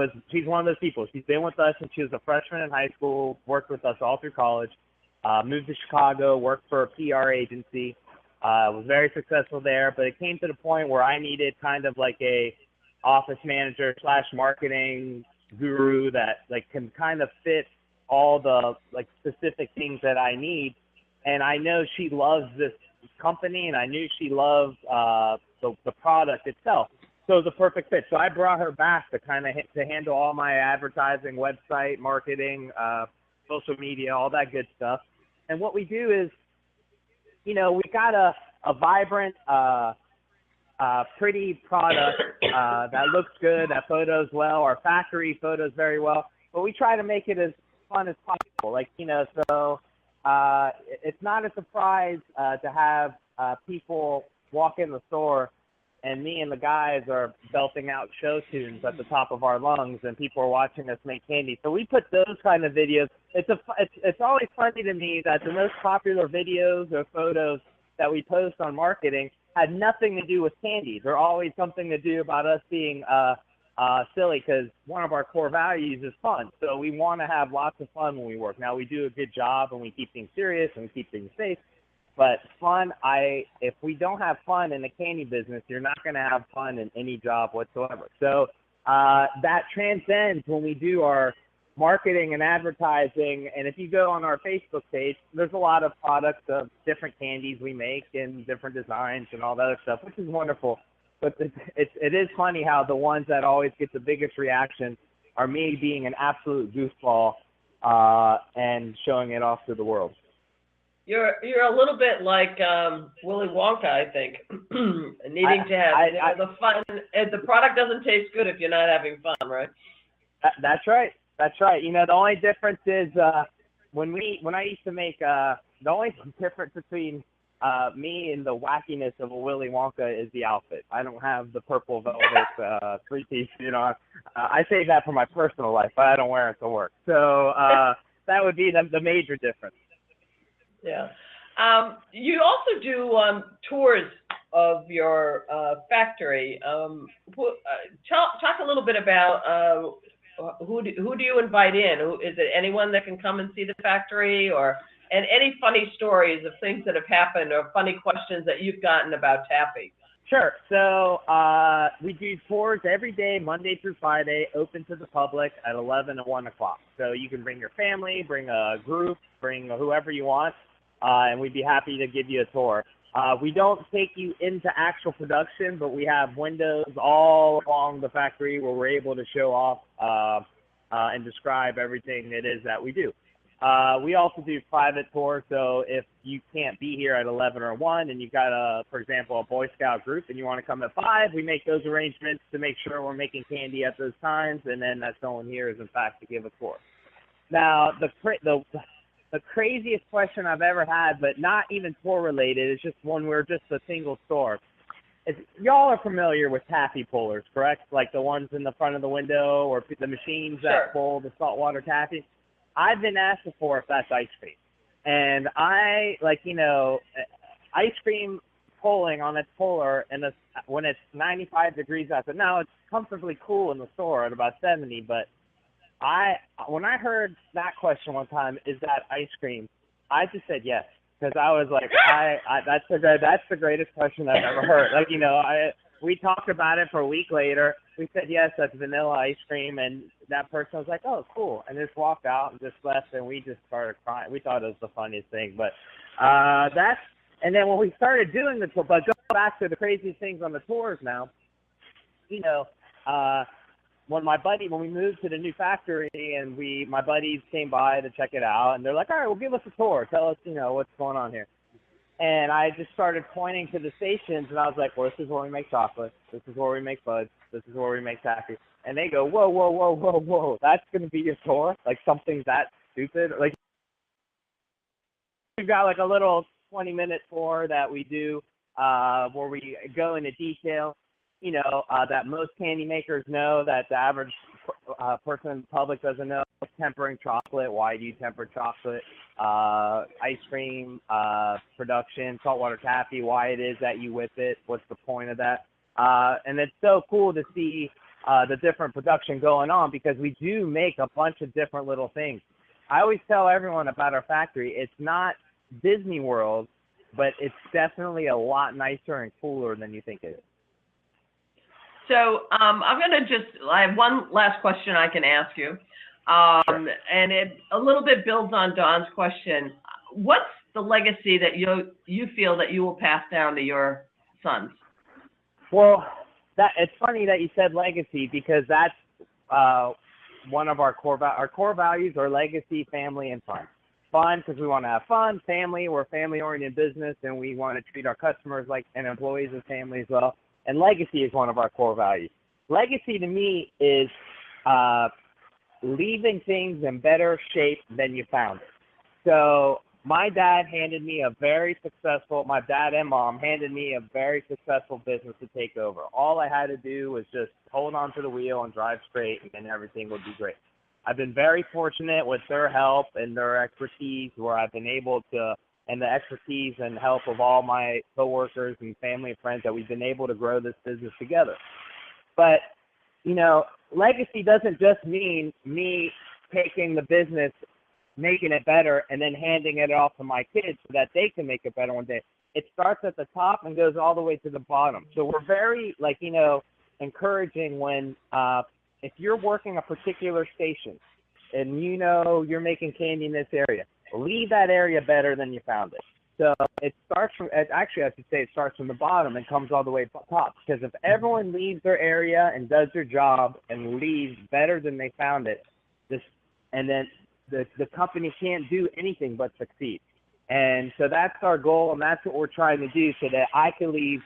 one of those people. She's been with us since she was a freshman in high school, worked with us all through college, moved to Chicago, worked for a PR agency, was very successful there. But it came to the point where I needed kind of like a office manager / marketing guru that like can kind of fit all the like specific things that I need. And I know she loves this company, and I knew she loves the product itself. So it was a perfect fit. So I brought her back to kind of to handle all my advertising, website, marketing, social media, all that good stuff. And what we do is, we got a vibrant, pretty product that looks good, that photos well, our factory photos very well, but we try to make it as fun as possible. Like, so it's not a surprise to have people walk in the store and me and the guys are belting out show tunes at the top of our lungs, and people are watching us make candy. So we put those kind of videos. It's always funny to me that the most popular videos or photos that we post on marketing had nothing to do with candy. They're always something to do about us being silly, because one of our core values is fun. So we want to have lots of fun when we work. Now, we do a good job and we keep things serious and we keep things safe. But fun, if we don't have fun in the candy business, you're not going to have fun in any job whatsoever. So that transcends when we do our marketing and advertising. And if you go on our Facebook page, there's a lot of products of different candies we make and different designs and all that other stuff, which is wonderful. But it is funny how the ones that always get the biggest reaction are me being an absolute goofball and showing it off to the world. You're a little bit like Willy Wonka, I think, needing to have the fun. The product doesn't taste good if you're not having fun, right? That's right. That's right. The only difference is when I used to make the only difference between me and the wackiness of a Willy Wonka is the outfit. I don't have the purple velvet three-piece suit on. I save that for my personal life, but I don't wear it to work. So that would be the major difference. Yeah. You also do tours of your factory. Talk a little bit about who do you invite in? Is it anyone that can come and see the factory, and any funny stories of things that have happened or funny questions that you've gotten about Taffy? Sure. So we do tours every day, Monday through Friday, open to the public at 11 and 1 o'clock. So you can bring your family, bring a group, bring whoever you want, and we'd be happy to give you a tour. We don't take you into actual production, but we have windows all along the factory where we're able to show off and describe everything it is that we do. We also do private tours, so if you can't be here at 11 or 1 and you've got, for example, a Boy Scout group and you want to come at 5, we make those arrangements to make sure we're making candy at those times, and then that someone here is, in fact, to give a tour. Now, the craziest question I've ever had, but not even tour-related, is just when we're just a single store. Y'all are familiar with taffy pullers, correct? Like the ones in the front of the window or the machines that pull the saltwater taffy? I've been asked before if that's ice cream. And ice cream pulling on its puller, and when it's 95 degrees outside. Now, it's comfortably cool in the store at about 70, but when I heard that question one time, is that ice cream, I just said yes, because I was like, that's the greatest question I've ever heard. We talked about it for a week later. We said, yes, that's vanilla ice cream. And that person was like, oh, cool. And just walked out and just left, and we just started crying. We thought it was the funniest thing. But and then when we started doing the tour, but going back to the craziest things on the tours now, when we moved to the new factory and my buddies came by to check it out, and they're like, all right, well, give us a tour. Tell us, what's going on here. And I just started pointing to the stations, and I was like, well, this is where we make chocolate. This is where we make buds. This is where we make taffy. And they go, whoa, whoa, whoa, whoa, whoa. That's going to be your tour? Like something that stupid? Like, we've got like a little 20-minute tour that we do where we go into detail, that most candy makers know that the average person in the public doesn't know. Tempering chocolate, why do you temper chocolate? Ice cream production, saltwater taffy, why it is that you whip it, what's the point of that? And it's so cool to see the different production going on, because we do make a bunch of different little things. I always tell everyone about our factory, it's not Disney World, but it's definitely a lot nicer and cooler than you think it is. So I have one last question I can ask you. And it a little bit builds on Don's question. What's the legacy that you feel that you will pass down to your sons? Well, it's funny that you said legacy, because that's one of our core values are legacy, family, and fun. Fun because we want to have fun. Family, we're a family-oriented business, and we want to treat our customers and employees as family as well. And legacy is one of our core values. Legacy to me is leaving things in better shape than you found it. So my dad and mom handed me a very successful business to take over. All I had to do was just hold on to the wheel and drive straight, and everything would be great. I've been very fortunate with their help and their expertise, where I've been able to, and the expertise and help of all my coworkers and family and friends, that we've been able to grow this business together. But, legacy doesn't just mean me taking the business, making it better, and then handing it off to my kids so that they can make it better one day. It starts at the top and goes all the way to the bottom. So we're very, encouraging when, if you're working a particular station and you're making candy in this area, leave that area better than you found it. So it starts from, actually I should say it starts from the bottom and comes all the way to the top. Because if everyone leaves their area and does their job and leaves better than they found it, and then the company can't do anything but succeed. And so that's our goal, and that's what we're trying to do, so that I can leave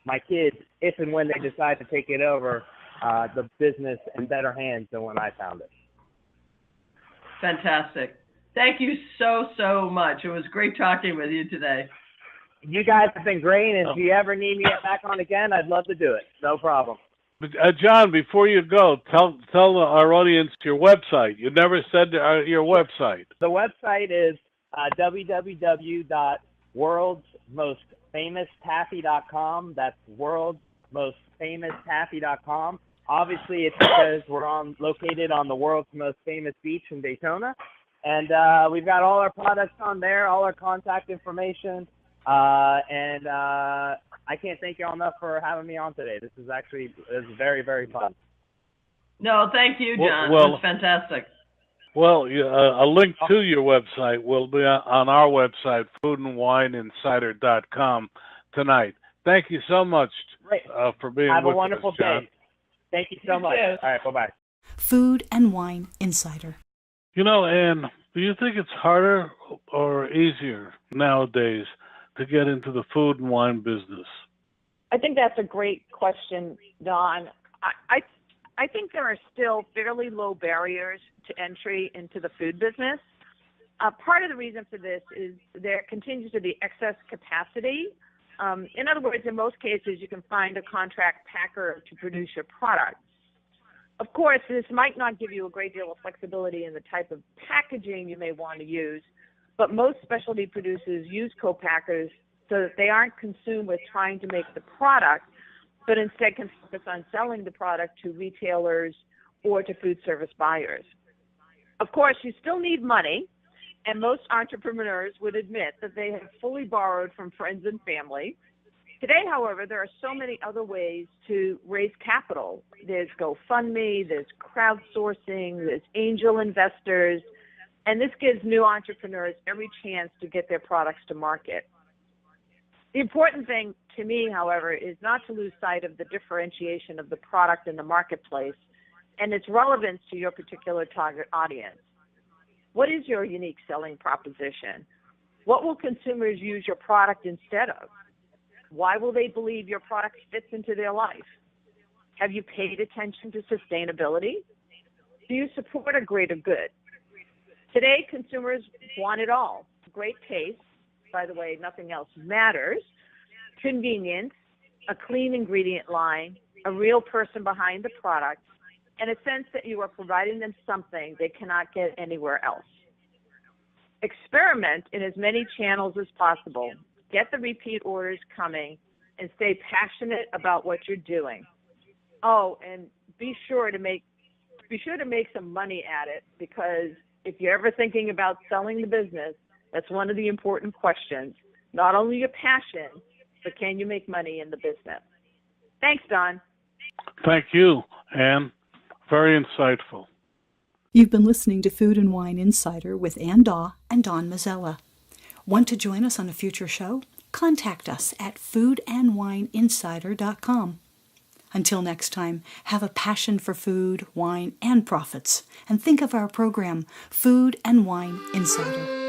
my kids, if and when they decide to take it over, the business in better hands than when I found it. Fantastic. Thank you so much. It was great talking with you today. You guys have been great, and if you ever need me back on again, I'd love to do it. No problem. John, before you go, tell our audience your website. You never said your website. The website is www.worldsmostfamoustaffy.com. That's worldsmostfamoustaffy.com. Obviously, it's because we're located on the world's most famous beach in Daytona. And we've got all our products on there, all our contact information. And I can't thank you all enough for having me on today. This is very, very fun. No, thank you, John. Well, it was fantastic. Well, a link to your website will be on our website, foodandwineinsider.com, tonight. Thank you so much for being with us, John. Have a wonderful day. Thank you so much. Too. All right, bye-bye. Food and Wine Insider. Ann, do you think it's harder or easier nowadays to get into the food and wine business? I think that's a great question, Don. I think there are still fairly low barriers to entry into the food business. Part of the reason for this is there continues to be excess capacity. In other words, in most cases, you can find a contract packer to produce your product. Of course, this might not give you a great deal of flexibility in the type of packaging you may want to use, but most specialty producers use co-packers so that they aren't consumed with trying to make the product, but instead can focus on selling the product to retailers or to food service buyers. Of course, you still need money, and most entrepreneurs would admit that they have fully borrowed from friends and family. Today, however, there are so many other ways to raise capital. There's GoFundMe, there's crowdsourcing, there's angel investors, and this gives new entrepreneurs every chance to get their products to market. The important thing to me, however, is not to lose sight of the differentiation of the product in the marketplace and its relevance to your particular target audience. What is your unique selling proposition? What will consumers use your product instead of? Why will they believe your product fits into their life? Have you paid attention to sustainability? Do you support a greater good? Today, consumers want it all. Great taste, by the way, nothing else matters, convenience, a clean ingredient line, a real person behind the product, and a sense that you are providing them something they cannot get anywhere else. Experiment in as many channels as possible. Get the repeat orders coming and stay passionate about what you're doing. Oh, and be sure to make some money at it, because if you're ever thinking about selling the business, that's one of the important questions. Not only your passion, but can you make money in the business? Thanks, Don. Thank you, Ann. Very insightful. You've been listening to Food and Wine Insider with Ann Daw and Don Mazzella. Want to join us on a future show? Contact us at foodandwineinsider.com. Until next time, have a passion for food, wine, and profits, and think of our program, Food and Wine Insider.